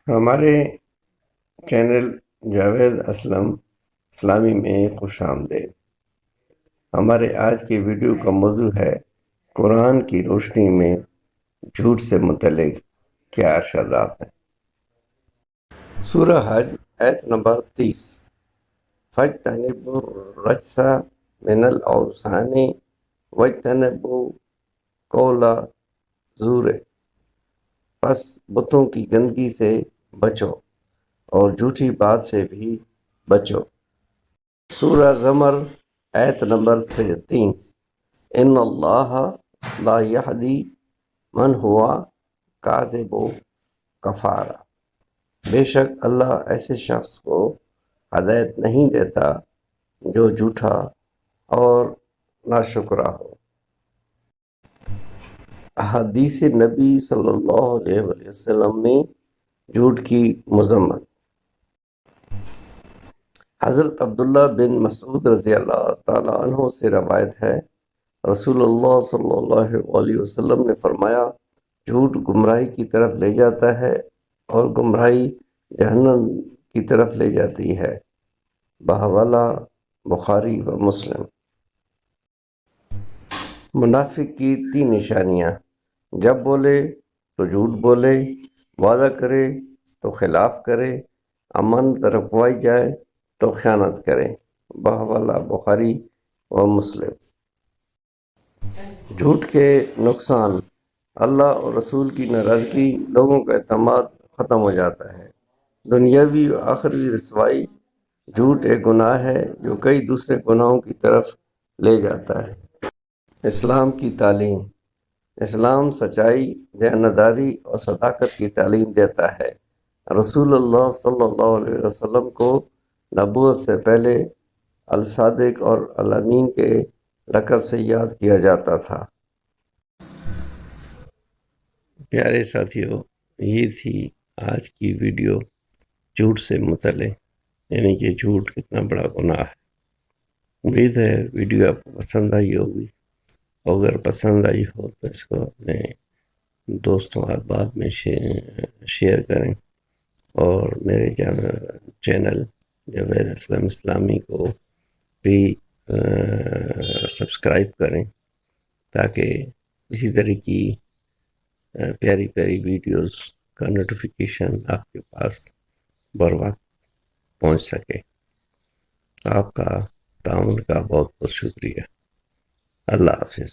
ہمارے چینل جاوید اسلم اسلامی میں خوش آمدید۔ ہمارے آج کی ویڈیو کا موضوع ہے قرآن کی روشنی میں جھوٹ سے متعلق کیا ارشادات ہیں۔ سورہ حج آیت نمبر 30 فَاجْتَنِبُوا الرَّجْسَ مِنَ الْأَوْثَانِ وَاجْتَنِبُوا قَوْلَ الزُّورِ، پس بتوں کی گندگی سے بچو اور جھوٹی بات سے بھی بچو۔ سورہ زمر آیت نمبر 3 ان اللہ لا یہدی من ہوا کاذب کفار، بے شک اللہ ایسے شخص کو ہدایت نہیں دیتا جو جھوٹا اور ناشکرا ہو۔ احادیث نبی صلی اللہ علیہ وسلم میں جھوٹ کی مذمت۔ حضرت عبداللہ بن مسعود رضی اللہ تعالیٰ عنہ سے روایت ہے، رسول اللہ صلی اللہ علیہ وسلم نے فرمایا، جھوٹ گمراہی کی طرف لے جاتا ہے اور گمراہی جہنم کی طرف لے جاتی ہے۔ بحوالہ بخاری و مسلم۔ منافق کی 3 نشانیاں: جب بولے تو جھوٹ بولے، وعدہ کرے تو خلاف کرے، امانت رکھوائی جائے تو خیانت کرے۔ بحوالہ بخاری و مسلم۔ جھوٹ کے نقصان: اللہ اور رسول کی ناراضگی، لوگوں کا اعتماد ختم ہو جاتا ہے۔ دنیاوی و آخری رسوائی: جھوٹ ایک گناہ ہے جو کئی دوسرے گناہوں کی طرف لے جاتا ہے۔ اسلام کی تعلیم: اسلام سچائی، دیانتداری اور صداقت کی تعلیم دیتا ہے۔ رسول اللہ صلی اللہ علیہ وسلم کو نبوت سے پہلے الصادق اور الامین کے لقب سے یاد کیا جاتا تھا۔ پیارے ساتھیو، یہ تھی آج کی ویڈیو جھوٹ سے متعلق، یعنی کہ جھوٹ کتنا بڑا گناہ ہے۔ امید ہے ویڈیو آپ کو پسند آئی ہوگی، اگر پسند آئی ہو تو اس کو اپنے دوستوں احباب میں شیئر کریں، اور میرے چینل جاوید اسلم اسلامی کو بھی سبسکرائب کریں، تاکہ اسی طرح کی پیاری پیاری ویڈیوز کا نوٹیفیکیشن آپ کے پاس بر وقت پہنچ سکے۔ آپ کا تعاون کا بہت بہت شکریہ۔ اللہ حافظ۔